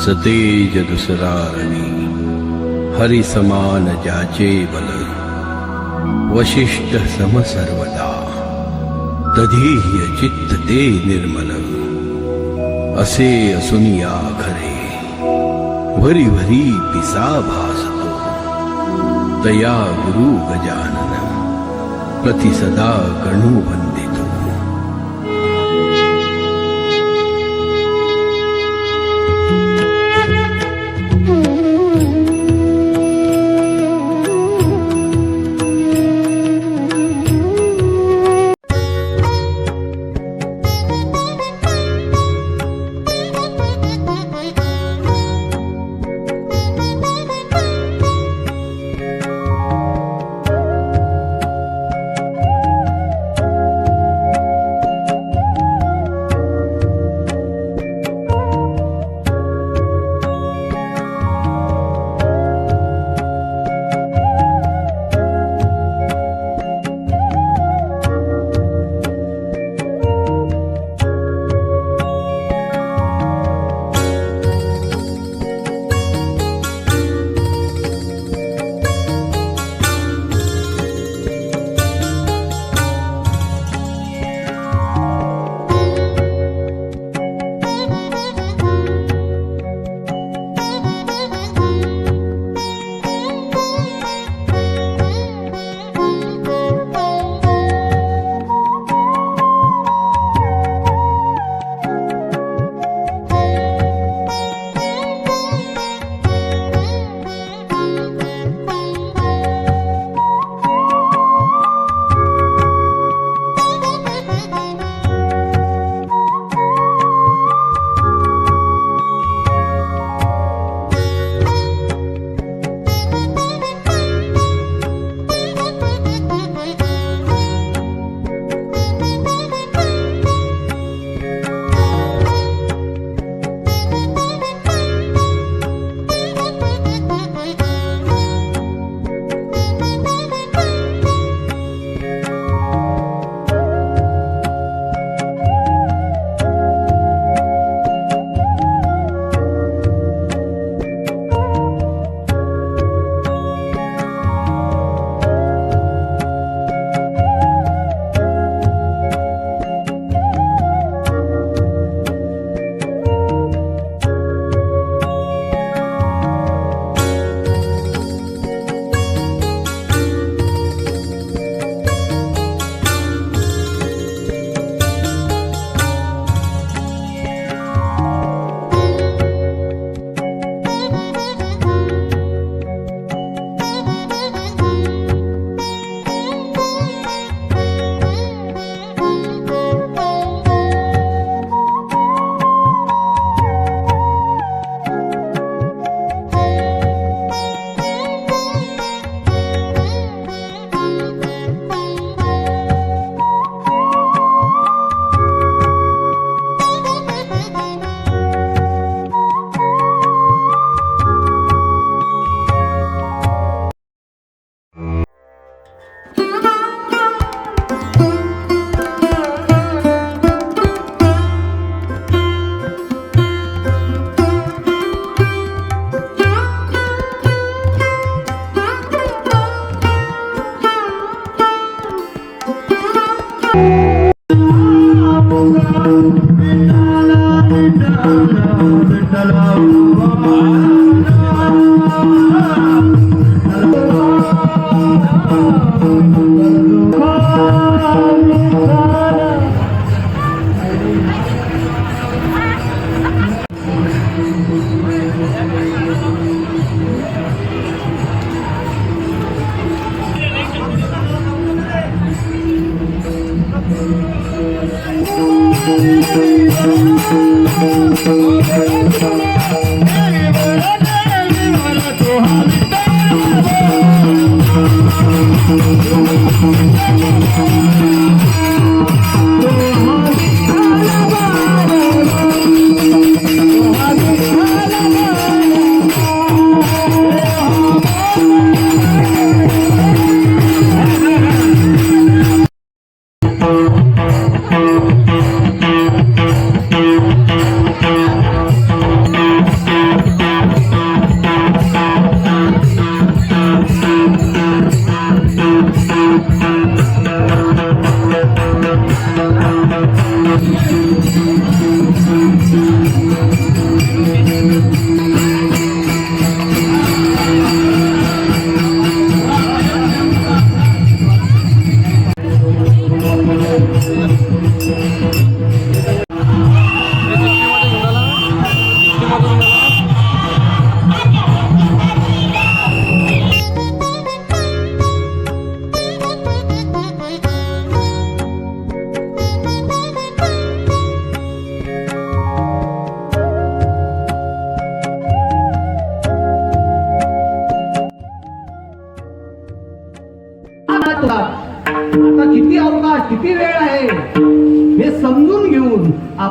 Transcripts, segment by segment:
असतेज दुसरा रवी, हरी समान ज्याचे बल, वशिष्ठ सम सर्वदा, तधीह्य चित्त ते निर्मल. असे असुनिया खरे, भरी भरी पिसा भासतो, तया गुरु गजानन, प्रतिसदा गणू वंदितो.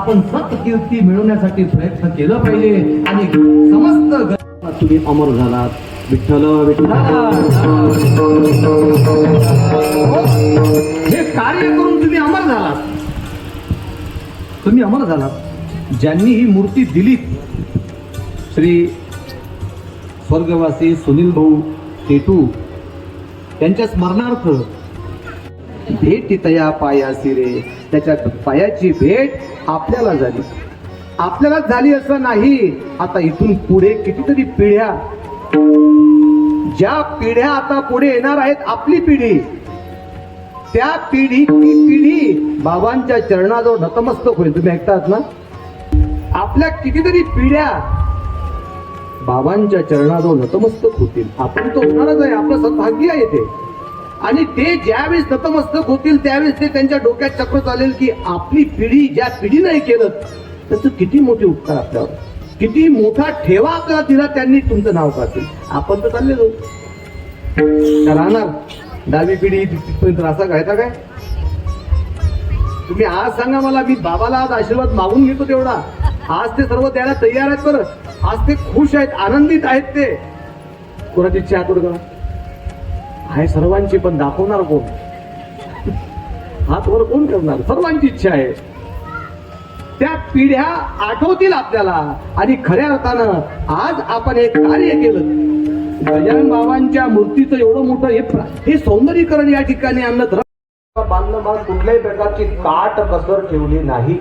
आपण सत्कीर्ती मिळवण्यासाठी प्रयत्न केला पाहिजे आणि समस्त तुम्ही अमर झालात विठ्ठल विठ्ठल हे कार्य करून तुम्ही अमर झालात. तुम्ही अमर झालात. ज्यांनी ही मूर्ती दिली श्री स्वर्गवासी सुनील भाऊ टेटू त्यांच्या स्मरणार्थ भेटीतया पायासी रे, त्याच्या पायाची भेट आपल्याला झाली. आपल्यालाच झाली असं नाही, आता इथून पुढे कितीतरी पिढ्या, ज्या पिढ्या आता पुढे येणार आहेत आपली पिढी, त्या पिढी बाबांच्या चरणाजवळ नतमस्तक होईल. तुम्ही ऐकतात ना, आपल्या कितीतरी पिढ्या बाबांच्या चरणाजवळ नतमस्तक होतील. आपण तो होणारच आहे, आपलं सद्भाग्य आहे ते. आणि ते ज्यावेळेस नतमस्तक होतील त्यावेळेस ते त्यांच्या डोक्यात चक्र चालेल की आपली पिढी ज्या पिढीनं हे केलं त्याचं किती मोठे उपकार आपल्यावर, किती मोठा ठेवा आपल्याला दिला त्यांनी, तुमचं नाव काढतील. आपण तर चालले जाऊ, राहणार डावी पिढी तिथपर्यंत असा घ्यायचा काय? तुम्ही आज सांगा मला, मी बाबाला आज आशीर्वाद मागून घेतो तेवढा. आज ते सर्व द्यायला तयार आहेत. बरं, आज ते खुश आहेत, आनंदित आहेत. ते कोणाची इच्छा हात वर आहे सर्वांची, पण दाखवणार कोण? हात वर कोण करणार? सर्वांची इच्छा आहे. त्या पिढ्या आठवतील आपल्याला. आणि खऱ्या अर्थानं आज आपण एक कार्य केलं, गजानन बाबांच्या मूर्तीचं एवढं मोठं हे सौंदर्यीकरण या ठिकाणी आणलं. बांधणं मला कुठल्याही प्रकारची काट कसर ठेवली नाही.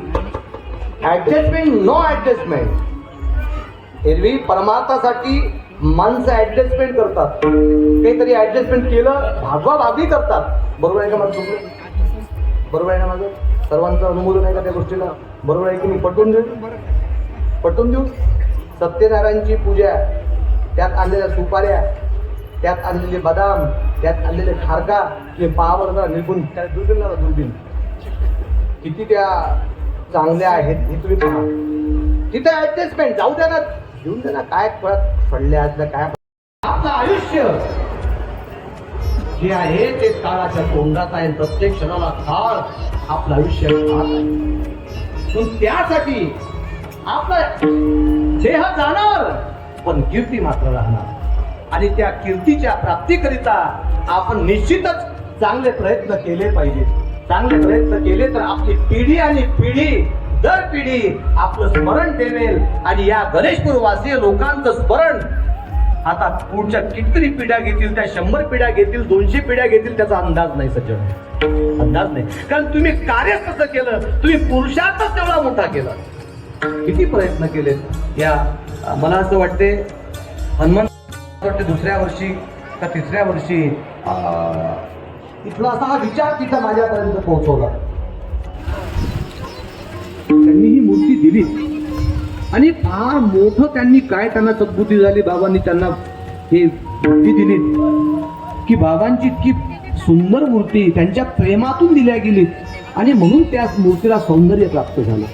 Adjustment, no adjustment. एरवी परमार्थासाठी माणसं ऍडजस्टमेंट करतात, काहीतरी ऍडजस्टमेंट केलं भागवा भागवी करतात. बरोबर आहे का माझं? बरोबर आहे ना माझं? सर्वांचं अनुमोदन आहे का त्या गोष्टीला? बरोबर आहे की मी पटवून देऊ? सत्यनारायणची पूजा, त्यात आणलेल्या सुपाऱ्या, त्यात आणलेले बदाम, त्यात आणलेले खारका, ते पावर निघून त्या दुर्बीन किती त्या चांगल्या आहेत हे तुम्ही पहा. तिथे ऍडजस्टमेंट जाऊ द्या ना, घेऊन द्या ना. काय पडल्या काय आपलं आयुष्य जे आहे ते काळाच्या तोंडात आहे. प्रत्येक क्षणाला काळ आपलं आयुष्य आहे. त्यासाठी आपलं देह जाणार पण कीर्ती मात्र राहणार. आणि त्या कीर्तीच्या प्राप्तीकरिता आपण निश्चितच चांगले प्रयत्न केले पाहिजे. चांगले प्रयत्न केले तर आपली पिढी आणि पिढी दर पिढी आपलं स्मरण ठेवेल. आणि या गणेशपूर वासीय लोकांचं स्मरण आता पुढच्या कितीतरी पिढ्या घेतील, त्या 100 पिढ्या घेतील, 200 पिढ्या घेतील, त्याचा अंदाज नाही सज्जन, अंदाज नाही. कारण तुम्ही कार्य कसं केलं, तुम्ही पुरुषार्थच तेवढा मोठा केला. किती प्रयत्न केले. या मला असं वाटते हनुमान दुसऱ्या वर्षी का तिसऱ्या वर्षी इथला असा हा विचार तिथं माझ्यापर्यंत पोहोचवला. त्यांनी ही मूर्ती दिली आणि फार मोठं त्यांनी काय त्यांना सद्बुद्धी झाली. बाबांनी त्यांना हे मूर्ती दिली की बाबांची इतकी सुंदर मूर्ती त्यांच्या प्रेमातून दिल्या गेली आणि म्हणून त्या मूर्तीला सौंदर्य प्राप्त झालं.